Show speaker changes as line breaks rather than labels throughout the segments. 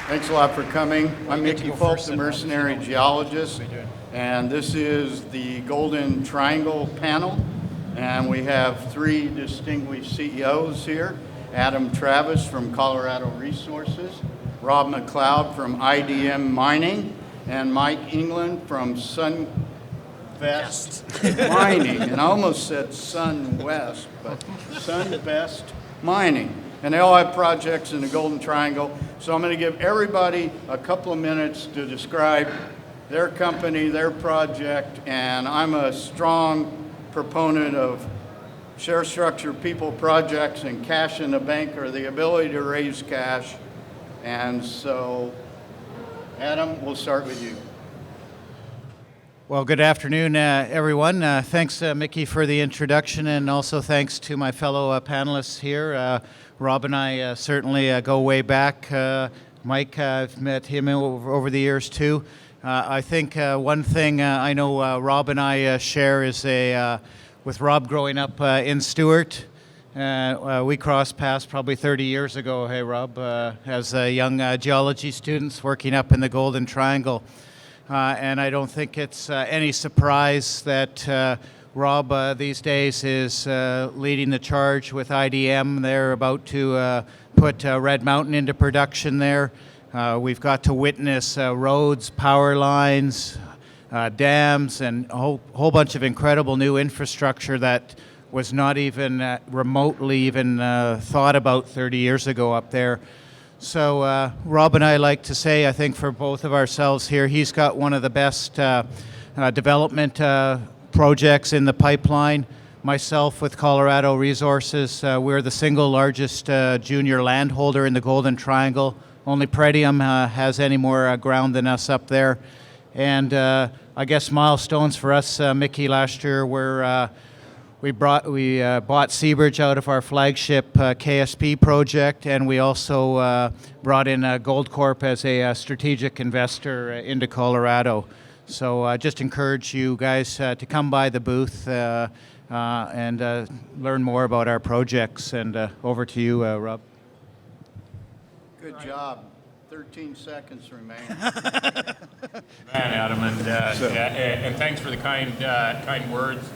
Thanks a lot for coming. I'm Mickey Fulp, the mercenary geologist, and this is the Golden Triangle panel. And we have three distinguished CEOs here. Adam Travis from Colorado Resources, Rob McLeod from IDM Mining, and Mike England from Sunvest Mining. And I almost said Sunwest, but Sunvest Mining. And they all have projects in the Golden Triangle. So I'm going to give everybody a couple of minutes to describe their company, their project, and I'm a strong proponent of share structure, people, projects, and cash in the bank, or the ability to raise cash. And so, Adam, we'll start with you.
Well, good afternoon, everyone. Thanks, Mickey, for the introduction, and also thanks to my fellow panelists here. Rob and I certainly go way back. Mike, I've met him over the years too. I think one thing I know Rob and I share is with Rob growing up in Stewart. We crossed paths probably 30 years ago, hey Rob, as young geology students working up in the Golden Triangle. And I don't think it's any surprise that Rob these days is leading the charge with IDM. They're about to put Red Mountain into production there. We've got to witness roads, power lines, dams, and a whole bunch of incredible new infrastructure that was not even remotely even thought about 30 years ago up there. So Rob and I like to say, I think for both of ourselves here, he's got one of the best development projects in the pipeline. Myself with Colorado Resources, we're the single largest junior landholder in the Golden Triangle. Only Pretium has any more ground than us up there. And I guess milestones for us, Mickey, last year were we bought Seabridge out of our flagship KSP project, and we also brought in Goldcorp as a strategic investor into Colorado. So I just encourage you guys to come by the booth and learn more about our projects. And over to you, Rob.
Good job. 13 seconds remain.
Man, Adam, and thanks for the kind words.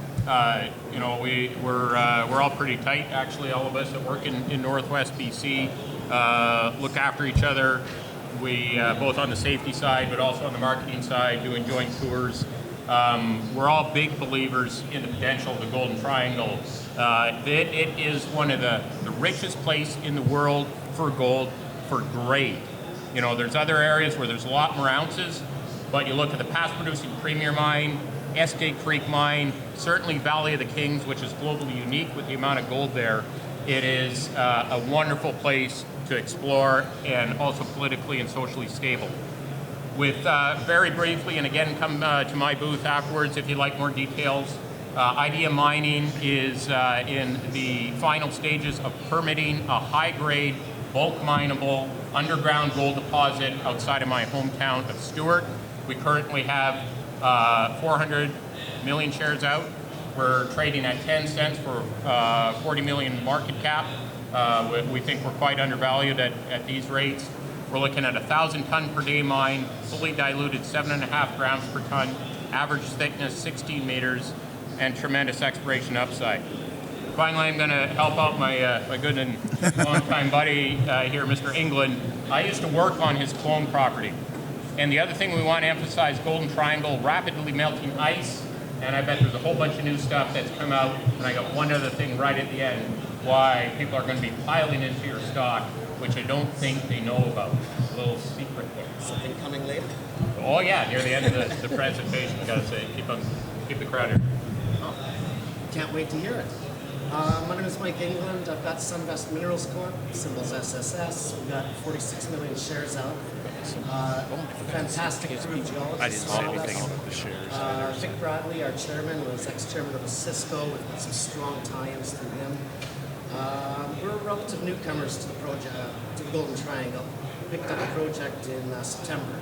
You know, we're all pretty tight, actually, all of us that work in Northwest BC, look after each other. We both on the safety side, but also on the marketing side, doing joint tours. We're all big believers in the potential of the Golden Triangle. It is one of the richest place in the world for gold, for grade. You know, there's other areas where there's a lot more ounces, but you look at the past producing Premier Mine, Eskay Creek Mine, certainly Valley of the Kings, which is globally unique with the amount of gold there. It is a wonderful place to explore and also politically and socially stable. With very briefly, and again, come to my booth afterwards if you'd like more details. IDM Mining is in the final stages of permitting a high-grade, bulk mineable underground gold deposit outside of my hometown of Stewart. We currently have 400 million shares out. We're trading at 10 cents for 40 million market cap. We think we're quite undervalued at these rates. We're looking at 1,000 ton per day mine, fully diluted 7.5 grams per ton, average thickness 16 meters, and tremendous exploration upside. Finally, I'm going to help out my good and longtime buddy here, Mr. England. I used to work on his clone property. And the other thing we want to emphasize, Golden Triangle, rapidly melting ice, and I bet there's a whole bunch of new stuff that's come out. And I got one other thing right at the end, why people are going to be piling into your stock, which I don't think they know about. A little secret there.
Something coming later?
Oh yeah, near the end of the presentation, got to say, keep the crowd here.
Oh, can't wait to hear it. My name is Mike England. I've got Sunvest Minerals Corp, symbols SSS. We've got 46 million shares out. Fantastic group of geologists.
I didn't say anything about the shares.
Vic Bradley, our chairman, was ex-chairman of Cisco. We've got some strong tie-ins through him. We're relative newcomers to the project, to the Golden Triangle. Picked up the project in September.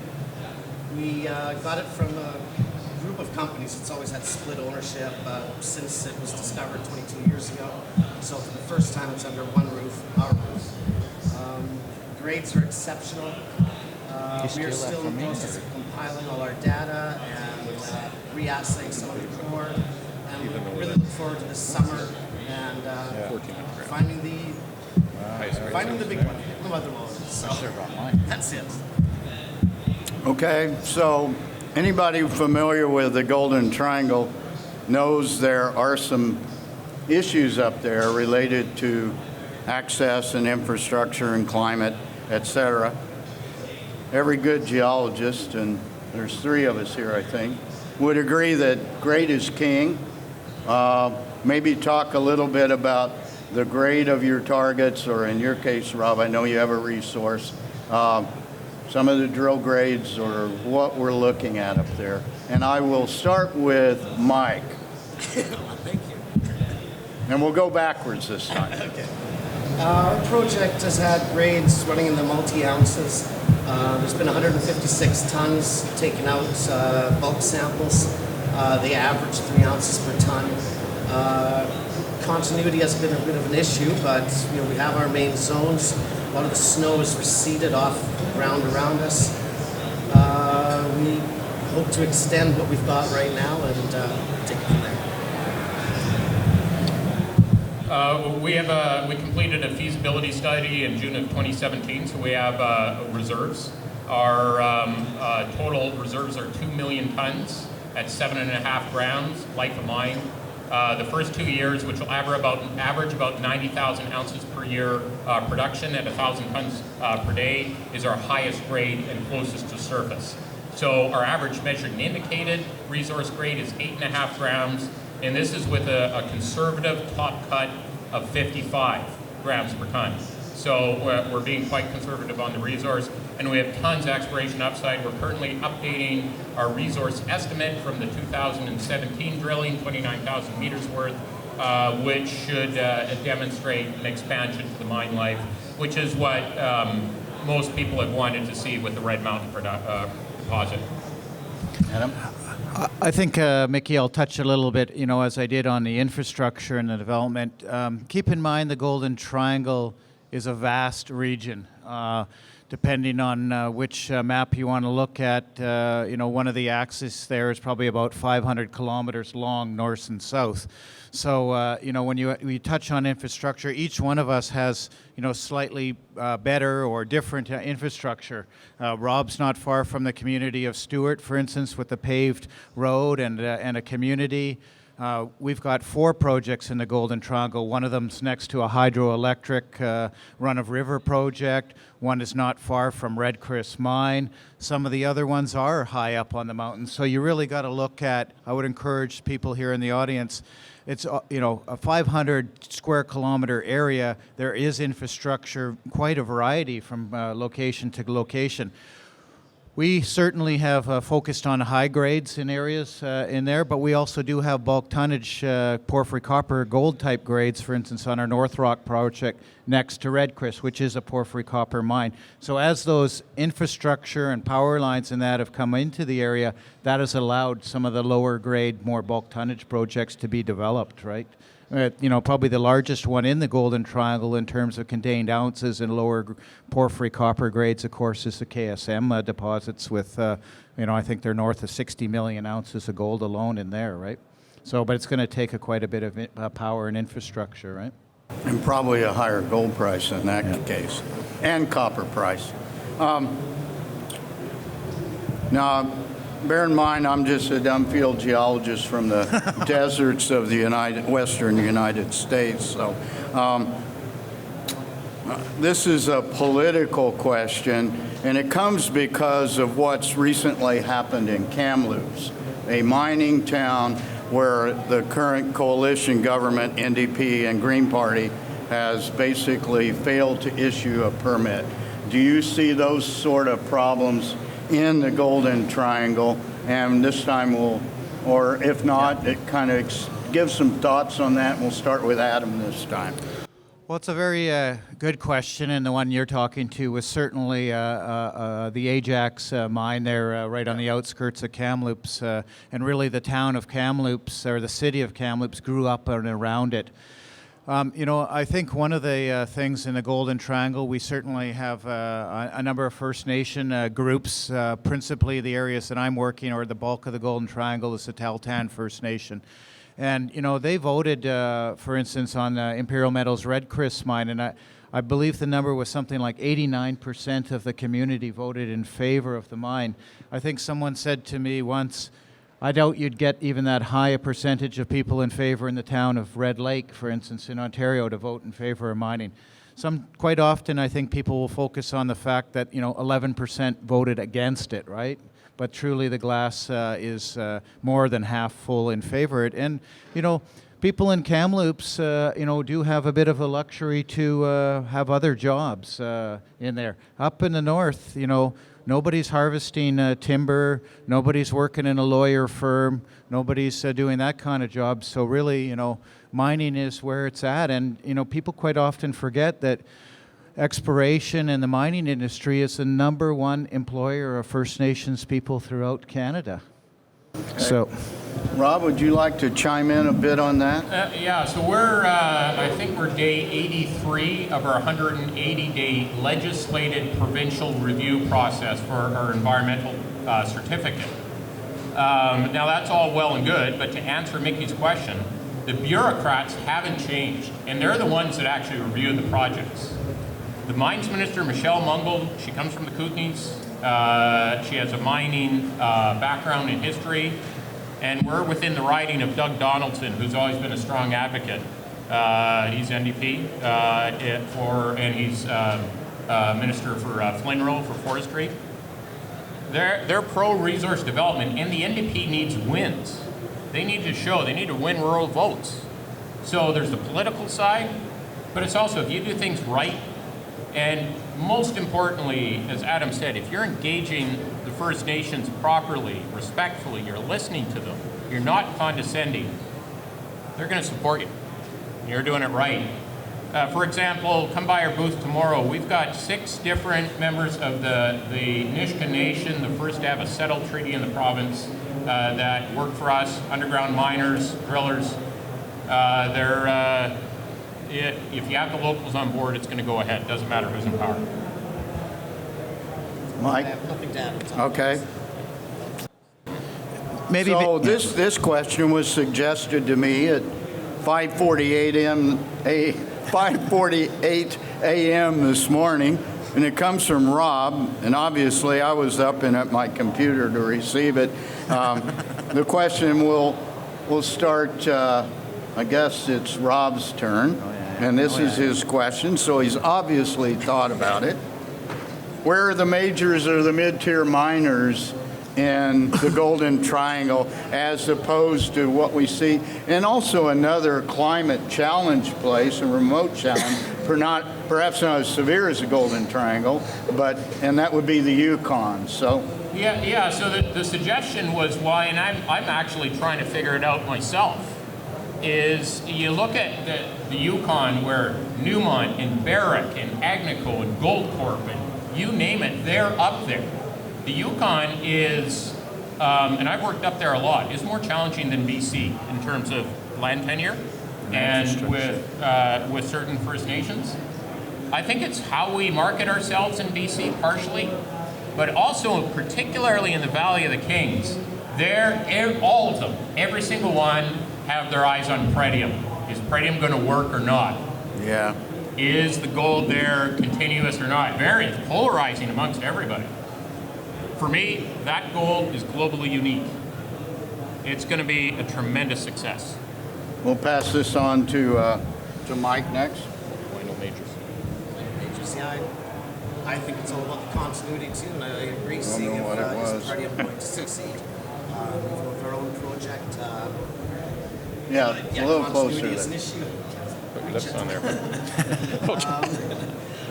We got it from a group of companies. It's always had split ownership since it was discovered 22 years ago. So for the first time, it's under one roof, our roof. Grades are exceptional. We are still in the process of compiling all our data and re-assaying some of the core. And we really look forward to this summer and finding the big one, no other one. So that's it.
Okay, so anybody familiar with the Golden Triangle knows there are some issues up there related to access and infrastructure and climate, etc. Every good geologist, and there's 3 of us here, I think, would agree that grade is king. Maybe talk a little bit about the grade of your targets, or in your case, Rob, I know you have a resource, some of the drill grades or what we're looking at up there. And I will start with Mike.
Thank you.
And we'll go backwards this time.
Okay. Our project has had grades running in the multi-ounces. There's been 156 tons taken out, bulk samples. They average 3 ounces per ton. Continuity has been a bit of an issue, but we have our main zones. A lot of the snow is receded off the ground around us. We hope to extend what we've got right now and take it from there.
We completed a feasibility study in June of 2017, so we have reserves. Our total reserves are 2 million tons at 7.5 grams, life of mine. The first 2 years, which will average about 90,000 ounces per year production at 1,000 tons per day, is our highest grade and closest to surface. So our average measured and indicated resource grade is 8.5 grams, and this is with a conservative top cut of 55 grams per ton. So we're being quite conservative on the resource, and we have tons of exploration upside. We're currently updating our resource estimate from the 2017 drilling, 29,000 meters worth, which should demonstrate an expansion to the mine life, which is what most people have wanted to see with the Red Mountain deposit.
Adam?
I think, Mickey, I'll touch a little bit, as I did on the infrastructure and the development. Keep in mind the Golden Triangle is a vast region. Depending on which map you want to look at, one of the axes there is probably about 500 kilometers long, north and south. So, when you touch on infrastructure, each one of us has, slightly better or different infrastructure. Rob's not far from the community of Stewart, for instance, with the paved road and a community. We've got 4 projects in the Golden Triangle. One of them's next to a hydroelectric run-of-river project. One is not far from Red Chris Mine. Some of the other ones are high up on the mountain. So you really got to look at, I would encourage people here in the audience, it's a 500 square kilometer area. There is infrastructure, quite a variety from location to location. We certainly have focused on high grades in areas in there, but we also do have bulk tonnage, porphyry copper, gold type grades, for instance, on our North Rock project next to Red Chris, which is a porphyry copper mine. So as those infrastructure and power lines and that have come into the area, that has allowed some of the lower grade, more bulk tonnage projects to be developed, right? Probably the largest one in the Golden Triangle in terms of contained ounces and lower porphyry copper grades, of course, is the KSM deposits with, I think they're north of 60 million ounces of gold alone in there, right? So, but it's going to take quite a bit of power and infrastructure, right?
And probably a higher gold price in that case, and copper price. Now, bear in mind, I'm just a dumb field geologist from the deserts of the western United States. So this is a political question, and it comes because of what's recently happened in Kamloops, a mining town where the current coalition government, NDP and Green Party, has basically failed to issue a permit. Do you see those sort of problems in the Golden Triangle? And this time or if not, it kind of gives some thoughts on that, and we'll start with Adam this time.
Well, it's a very good question, and the one you're talking to was certainly the Ajax mine there right on the outskirts of Kamloops, and really the town of Kamloops, or the city of Kamloops, grew up and around it. I think one of the things in the Golden Triangle, we certainly have a number of First Nation groups, principally the areas that I'm working, or the bulk of the Golden Triangle is the Tahltan First Nation. And, they voted, for instance, on Imperial Metals Red Chris mine, and I believe the number was something like 89% of the community voted in favor of the mine. I think someone said to me once, I doubt you'd get even that high a percentage of people in favor in the town of Red Lake, for instance, in Ontario, to vote in favor of mining. Quite often, I think people will focus on the fact that 11% voted against it, right? But truly, the glass is more than half full in favor of it. And people in Kamloops, do have a bit of a luxury to have other jobs in there. Up in the north, nobody's harvesting timber, nobody's working in a lawyer firm, nobody's doing that kind of job. So really, mining is where it's at. And, people quite often forget that exploration and the mining industry is the number one employer of First Nations people throughout Canada. Okay. So,
Rob, would you like to chime in a bit on that?
Yeah, so I think we're day 83 of our 180-day legislated provincial review process for our environmental certificate. Now that's all well and good, but to answer Mickey's question, the bureaucrats haven't changed, and they're the ones that actually review the projects. The Mines Minister, Michelle Mungle, she comes from the Kootenays. She has a mining background in history, and we're within the riding of Doug Donaldson, who's always been a strong advocate. He's NDP, and he's Minister for Flynn Row for Forestry. They're pro-resource development, and the NDP needs wins. They need to win rural votes. So there's the political side, but it's also, if you do things right, and most importantly, as Adam said, if you're engaging the First Nations properly, respectfully, you're listening to them, you're not condescending, they're going to support you. You're doing it right. For example, come by our booth tomorrow. We've got 6 different members of the Nisga'a Nation, the first to have a settled treaty in the province, that work for us, underground miners, drillers. If you have the locals on board, it's going to go ahead. Doesn't matter who's in power.
Mike?
I have nothing to add.
Okay.
maybe.
So this question was suggested to me at 5:48 a.m. this morning, and it comes from Rob, and obviously I was up and at my computer to receive it. The question will start, I guess it's Rob's turn, and this is his question, so he's obviously thought about it. Where are the majors or the mid-tier miners in the Golden Triangle as opposed to what we see? And also another climate challenge place, a remote challenge, perhaps not as severe as the Golden Triangle, and that would be the Yukon. So
so the suggestion was why, and I'm actually trying to figure it out myself, is you look at the Yukon where Newmont and Barrick and Agnico and Goldcorp and you name it, they're up there. The Yukon is, and I've worked up there a lot, is more challenging than BC in terms of land tenure and with certain First Nations. I think it's how we market ourselves in BC partially, but also particularly in the Valley of the Kings. All of them, every single one, have their eyes on Pretium. Is Pretium going to work or not?
yeah.
Is the gold there continuous or not? It's polarizing amongst everybody. For me, that gold is globally unique. It's going to be a tremendous success.
We'll pass this on to Mike next.
Majors.
Yeah, I think it's all about the continuity too, and I agree. Seeing if Pretium going to succeed with our own project.
Yeah, a little closer.
Continuity is an issue.
Put your lips on there.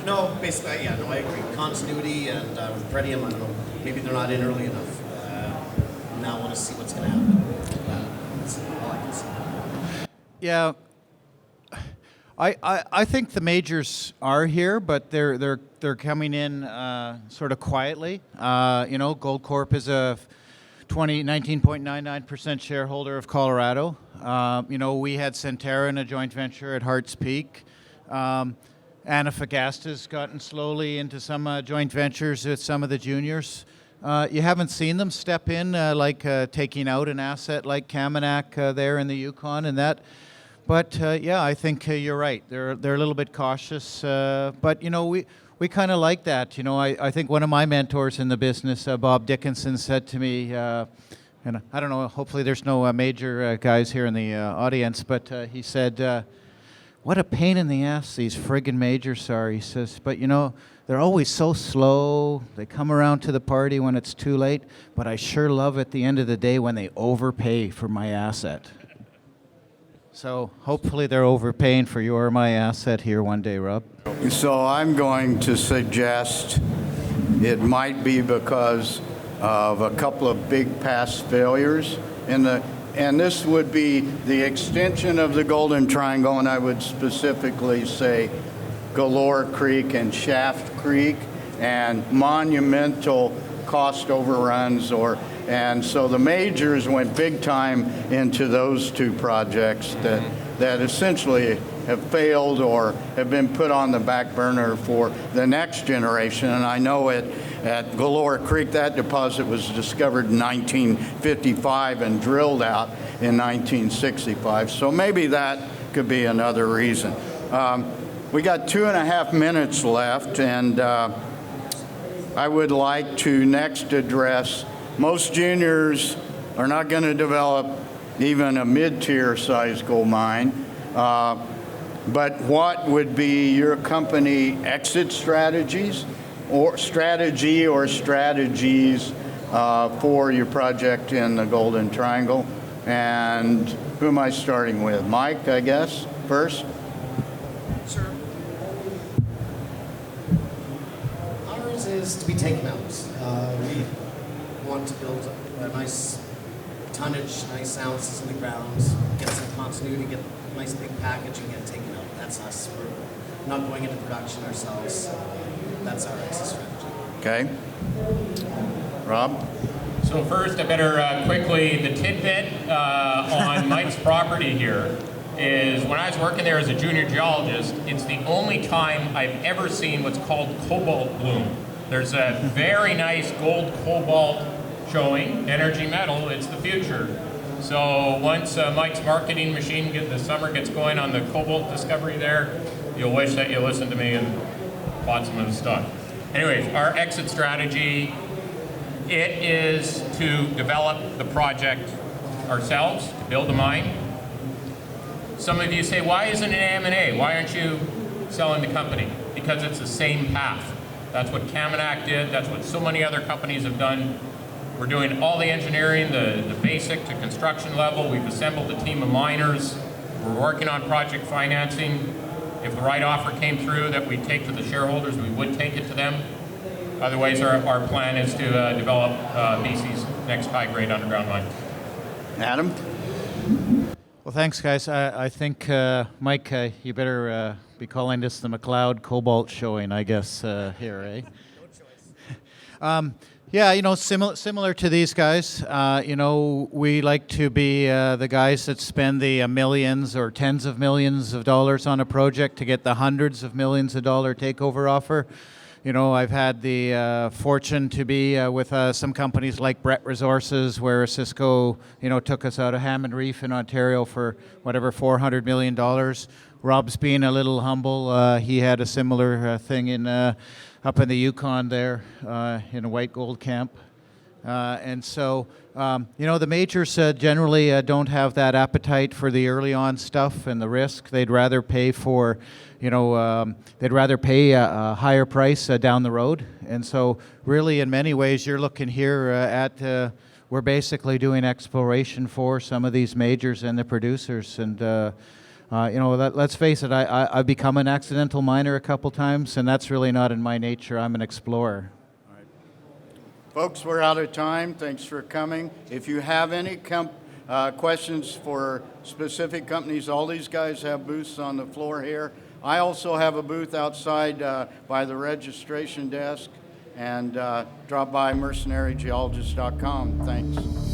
No, basically, I agree. Continuity and with Pretium, I don't know, maybe they're not in early enough. Now I want to see what's going to happen. That's all I can say.
Yeah, I think the majors are here, but they're coming in sort of quietly. Goldcorp is a 19.99% shareholder of Colorado. We had Centerra in a joint venture at Harts Peak. Antofagasta's gotten slowly into some joint ventures with some of the juniors. You haven't seen them step in, taking out an asset like Kaminak there in the Yukon and that. But I think you're right. They're a little bit cautious. But we kind of like that. I think one of my mentors in the business, Bob Dickinson, said to me, and I don't know, hopefully there's no major guys here in the audience, but he said, what a pain in the ass these friggin' majors are. He says, but they're always so slow. They come around to the party when it's too late, but I sure love at the end of the day when they overpay for my asset. So hopefully they're overpaying for you or my asset here one day, Rob.
So I'm going to suggest it might be because of a couple of big past failures and this would be the extension of the Golden Triangle, and I would specifically say Galore Creek and Shaft Creek, and monumental cost overruns and so the majors went big time into those two projects that essentially have failed or have been put on the back burner for the next generation. And I know at Galore Creek, that deposit was discovered in 1955 and drilled out in 1965. So maybe that could be another reason. We got 2.5 minutes left, and I would like to next address most juniors are not going to develop even a mid-tier size gold mine. But what would be your company exit strategies or strategies for your project in the Golden Triangle? And who am I starting with? Mike, I guess, first?
Sure. Ours is to be taken out. We want to build a nice tonnage, nice ounces in the ground, get some continuity, get a nice big package and get it taken out. That's us. We're not going into production ourselves. That's our exit strategy.
Okay. Rob?
So first, I better quickly, the tidbit on Mike's property here is when I was working there as a junior geologist, it's the only time I've ever seen what's called cobalt bloom. There's a very nice gold cobalt showing, energy metal, it's the future. So once Mike's marketing machine, the summer gets going on the cobalt discovery there, you'll wish that you listened to me and bought some of the stock. Anyways, our exit strategy, it is to develop the project ourselves, to build a mine. Some of you say, why isn't it M&A? Why aren't you selling the company? Because it's the same path. That's what Kaminak did. That's what so many other companies have done. We're doing all the engineering, the basic to construction level. We've assembled a team of miners. We're working on project financing. If the right offer came through that we take to the shareholders, we would take it to them. Otherwise, our plan is to develop BC's next high-grade underground mine.
Adam?
Well, thanks, guys. I think, Mike, you better be calling this the McLeod Cobalt showing, I guess, here, eh? No choice. Yeah, similar to these guys, we like to be the guys that spend the millions or tens of millions of dollars on a project to get the hundreds of millions of dollar takeover offer. I've had the fortune to be with some companies like Brett Resources, where Cisco, took us out of Hammond Reef in Ontario for whatever, $400 million. Rob's being a little humble. He had a similar thing up in the Yukon there in a white gold camp. And so, the majors generally don't have that appetite for the early on stuff and the risk. They'd rather pay for, they'd rather pay a higher price down the road. And so really in many ways you're looking here at, we're basically doing exploration for some of these majors and the producers. And, let's face it, I've become an accidental miner a couple times, and that's really not in my nature. I'm an explorer.
Folks, we're out of time. Thanks for coming. If you have any questions for specific companies, all these guys have booths on the floor here. I also have a booth outside by the registration desk. and drop by mercenarygeologist.com. Thanks.